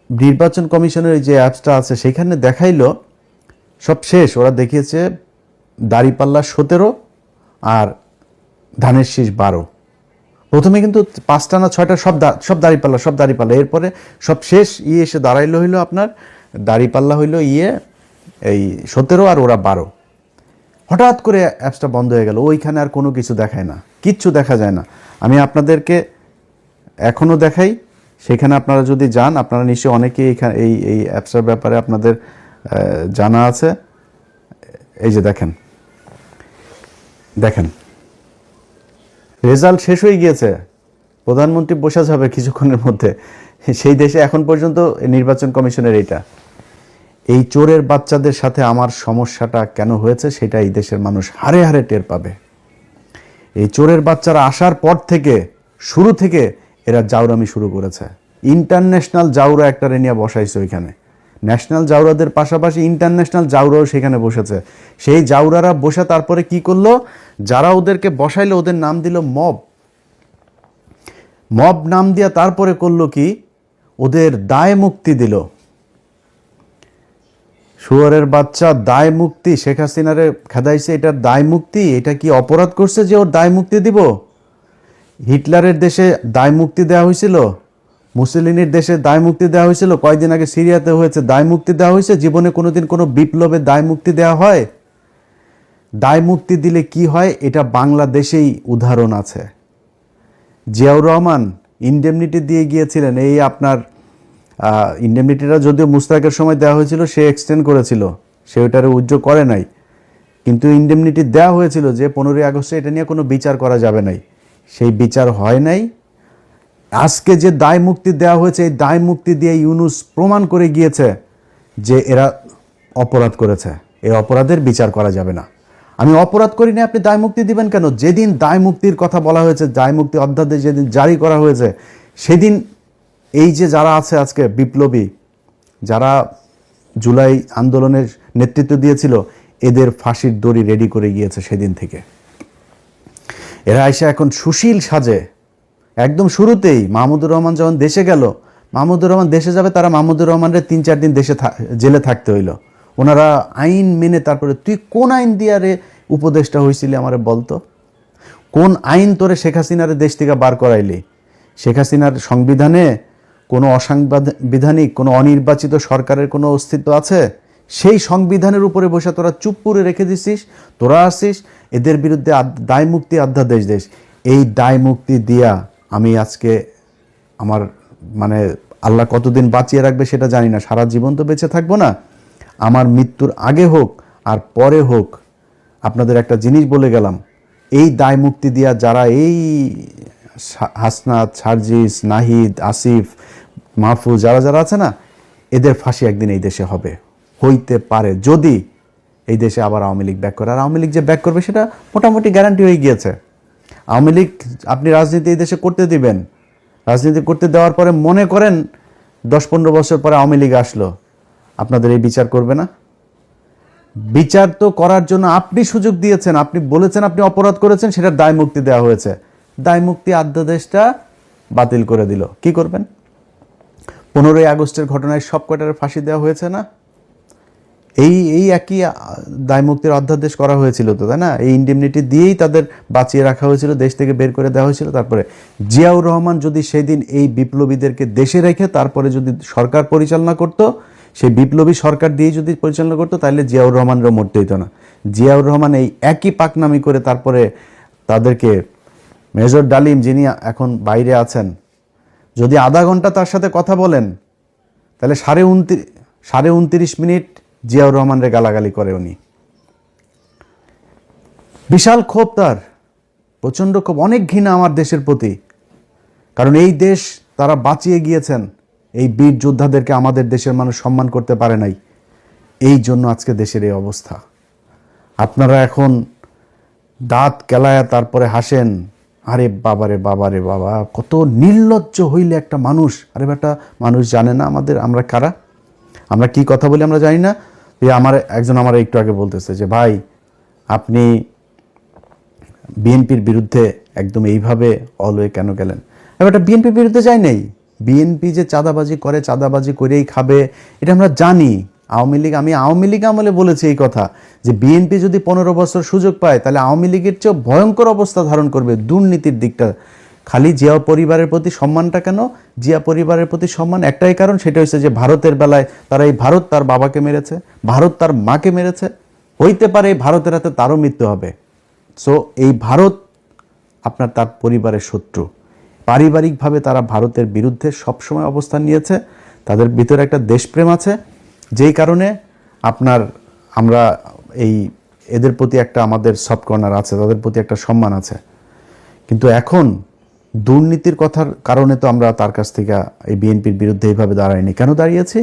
নির্বাচন কমিশনের যে অ্যাপসটা আছে সেখানে দেখাইলো সব শেষ, ওরা দেখিয়েছে দাঁড়িপাল্লা 17 আর ধানের শীষ 12। প্রথমে কিন্তু 5টা না 6টা সব দাঁড়িপাল্লা, এরপরে সব শেষ এসে দাঁড়াইলো হইলো আপনার দাঁড়িপাল্লা হইলো এই 17 আর ওরা 12। হঠাৎ করে অ্যাপসটা বন্ধ হয়ে গেল, ওইখানে আর কোনো কিছু দেখায় না, কিচ্ছু দেখা যায় না। আমি আপনাদেরকে এখনও দেখাই, সেখানে আপনারা যদি যান, আপনারা নিশ্চয়ই অনেকেই এখানে এই অ্যাপসটার ব্যাপারে আপনাদের জানা আছে। এই যে দেখেন রেজাল্ট শেষ হয়ে গিয়েছে, প্রধানমন্ত্রী বসে যাবে কিছুক্ষণের মধ্যে। সেই দেশে এখন পর্যন্ত নির্বাচন কমিশনের এই চোরের বাচ্চাদের সাথে আমার সমস্যাটা কেন হয়েছে সেটা এই দেশের মানুষ হারে হারে টের পাবে। এই চোরের বাচ্চারা আসার পর থেকে শুরু থেকে এরা জাউরামি শুরু করেছে। ইন্টারন্যাশনাল জাউরা একটা রেনিয়া বসাইছে ওইখানে, ন্যাশনাল জাউরাদের পাশাপাশি ইন্টারন্যাশনাল জাউরাও সেখানে বসেছে। সেই জাউরারা বসে তারপরে কি করলো, যারা ওদেরকে বসাইলো ওদের নাম দিল মব নাম দিয়া তারপরে করলো কি, ওদের দায় মুক্তি দিল। শুয়োরের বাচ্চা দায় মুক্তি, শেখ হাসিনারে খেদাইছে, এটার দায় মুক্তি। এটা কি অপরাধ করছে যে ওর দায় মুক্তি দিব? হিটলারের দেশে দায় মুক্তি দেওয়া হয়েছিল, মুসলিনের দেশে দায় মুক্তি দেওয়া হয়েছিল, কয়েকদিন আগে সিরিয়াতে হয়েছে, দায় মুক্তি দেওয়া হয়েছে। জীবনে কোনোদিন কোনো বিপ্লবে দায় মুক্তি দেওয়া হয়? দায় মুক্তি দিলে কি হয় এটা বাংলাদেশেই উদাহরণ আছে। জিয়াউর রহমান ইনডেমনিটি দিয়ে গিয়েছিলেন, এই আপনার ইনডেমনিটিটা যদিও মুস্তাকের সময় দেওয়া হয়েছিল, সে এক্সটেন্ড করেছিল, সে ওইটারে উদ্যোগ করে নাই, কিন্তু ইনডেমনিটি দেওয়া হয়েছিল যে 15ই আগস্টে এটা নিয়ে কোনো বিচার করা যাবে নাই, সেই বিচার হয় নাই। আজকে যে দায় মুক্তি দেওয়া হয়েছে, এই দায় মুক্তি দিয়ে ইউনূস প্রমাণ করে গিয়েছে যে এরা অপরাধ করেছে, এই অপরাধের বিচার করা যাবে না। আমি অপরাধ করি না, আপনি দায় মুক্তি দিবেন কেন? যেদিন দায় মুক্তির কথা বলা হয়েছে, দায় মুক্তি অধ্যাদেশ যেদিন জারি করা হয়েছে, সেদিন এই যে যারা আছে আজকে বিপ্লবী, যারা জুলাই আন্দোলনের নেতৃত্ব দিয়েছিল, এদের ফাঁসির দড়ি রেডি করে গিয়েছে সেদিন থেকে। এরা এসে এখন সুশীল সাজে। একদম শুরুতেই মাহমুদুর রহমান যখন দেশে গেল, মাহমুদুর রহমান দেশে যাবে, তারা মাহমুদুর রহমানের 3-4 দিন জেলে থাকতে হইল। ওনারা আইন মেনে, তারপরে তুই কোন আইন দিয়া রে উপদেষ্টা হয়েছিলি আমারে বলতো, কোন আইন তোরে শেখ হাসিনারে দেশ থেকে বার করাইলি? শেখ হাসিনার সংবিধানে কোনো অসাংবিধানিক, কোনো অনির্বাচিত সরকারের কোনো অস্তিত্ব আছে? সেই সংবিধানের উপরে বসে তোরা চুপ করে রেখে দিছিস, তোরা আসিস এদের বিরুদ্ধে দায় মুক্তি অধ্যাদেশ দেশ। এই দায় মুক্তি দিয়া আমি আজকে আমার আল্লাহ কতদিন বাঁচিয়ে রাখবে সেটা জানি না, সারা জীবন তো বেঁচে থাকবো না। আমার মৃত্যুর আগে হোক আর পরে হোক, আপনাদের একটা জিনিস বলে গেলাম, এই দায় মুক্তি দিয়া যারা এই হাসনাত, সার্জিস, নাহিদ, আসিফ, মাহফুজ যারা আছে না, এদের ফাঁসি একদিন এই দেশে হইতে পারে যদি এই দেশে আবার আওয়ামী লীগ ব্যাক করে। আর আওয়ামী লীগ যে ব্যাক করবে সেটা মোটামুটি গ্যারান্টি হয়ে গিয়েছে। আওয়ামী লীগ আপনি রাজনীতি এই দেশে করতে দিবেন, রাজনীতি করতে দেওয়ার পরে মনে করেন 10-15 বছর পরে আওয়ামী লীগ আসলো, আপনাদের এই বিচার করবে না? বিচার তো করার জন্য আপনি সুযোগ দিয়েছেন, আপনি বলেছেন আপনি অপরাধ করেছেন, সেটার দায় মুক্তি দেওয়া হয়েছে। দায় মুক্তি অধ্যাদেশটা বাতিল করে দিল, কি করবেন? 15ই আগস্টের ঘটনায় সব কটার ফাঁসি দেওয়া হয়েছে না? এই একই দায় মুক্তির অধ্যাদেশ করা হয়েছিল তো, তাই না? এই ইনডেমনিটি দিয়েই তাদের বাঁচিয়ে রাখা হয়েছিল, দেশ থেকে বের করে দেওয়া হয়েছিল। তারপরে জিয়াউর রহমান যদি সেদিন এই বিপ্লবীদেরকে দেশে রেখে তারপরে যদি সরকার পরিচালনা করতো, সেই বিপ্লবী সরকার দিয়ে যদি পরিচালনা করতো, তাহলে জিয়াউর রহমানরা মরতে হইতো না। জিয়াউর রহমান এই একই পাকনামি করে তারপরে তাদেরকে, মেজর ডালিম যিনি এখন বাইরে আছেন, যদি আধা ঘন্টা তার সাথে কথা বলেন, তাহলে 29.5 মিনিট জিয়াউর রহমানরে গালাগালি করে উনি। বিশাল ক্ষোভ তার, প্রচণ্ড ক্ষোভ, অনেক ঘৃণা আমার দেশের প্রতি। কারণ এই দেশ তারা বাঁচিয়ে গিয়েছেন, এই বীর যোদ্ধাদেরকে আমাদের দেশের মানুষ সম্মান করতে পারে নাই, এই জন্য আজকে দেশের এই অবস্থা। আপনারা এখন দাঁত কেলায়া তারপরে হাসেন, আরে বাবারে বাবা, কত নির্লজ্জ হইলে একটা মানুষ। আরে বেটা, মানুষ জানে না আমরা কারা, আমরা কি কথা বলি আমরা জানি না। একজন আমার একটু আগে বলতেছে যে ভাই আপনি বিএনপির বিরুদ্ধে একদম এইভাবে অলওয়ে কেন গেলেন? এবার বিএনপির বিরুদ্ধে যাই নাই, বিএনপি যে চাঁদাবাজি করে, চাঁদাবাজি করেই খাবে, এটা আমরা জানি। আমি আওয়ামী লীগ আমলে বলেছি এই কথা, যে বিএনপি যদি 15 বছর সুযোগ পায় তাহলে আওয়ামী লীগের চেয়েও ভয়ঙ্কর অবস্থা ধারণ করবে দুর্নীতির দিকটা। খালি জিয়া পরিবারের প্রতি সম্মানটা কেন? জিয়া পরিবারের প্রতি সম্মান একটাই কারণ, সেটা হচ্ছে যে ভারতের বেলায় তারা এই ভারত তার বাবাকে মেরেছে, ভারত তার মাকে মেরেছে, হইতে পারে এই ভারতের হাতে তারও মৃত্যু হবে। সো এই ভারত আপনার তার পরিবারের শত্রু। পারিবারিকভাবে তারা ভারতের বিরুদ্ধে সবসময় অবস্থান নিয়েছে, তাদের ভিতরে একটা দেশপ্রেম আছে, যেই কারণে আমরা এই এদের প্রতি একটা আমাদের সফট কর্নার আছে, তাদের প্রতি একটা সম্মান আছে। কিন্তু এখন দুর্নীতির কথার কারণে তো আমরা তার কাছ থেকে এই বিএনপির বিরুদ্ধে এইভাবে দাঁড়াইনি। কেন দাঁড়িয়েছি?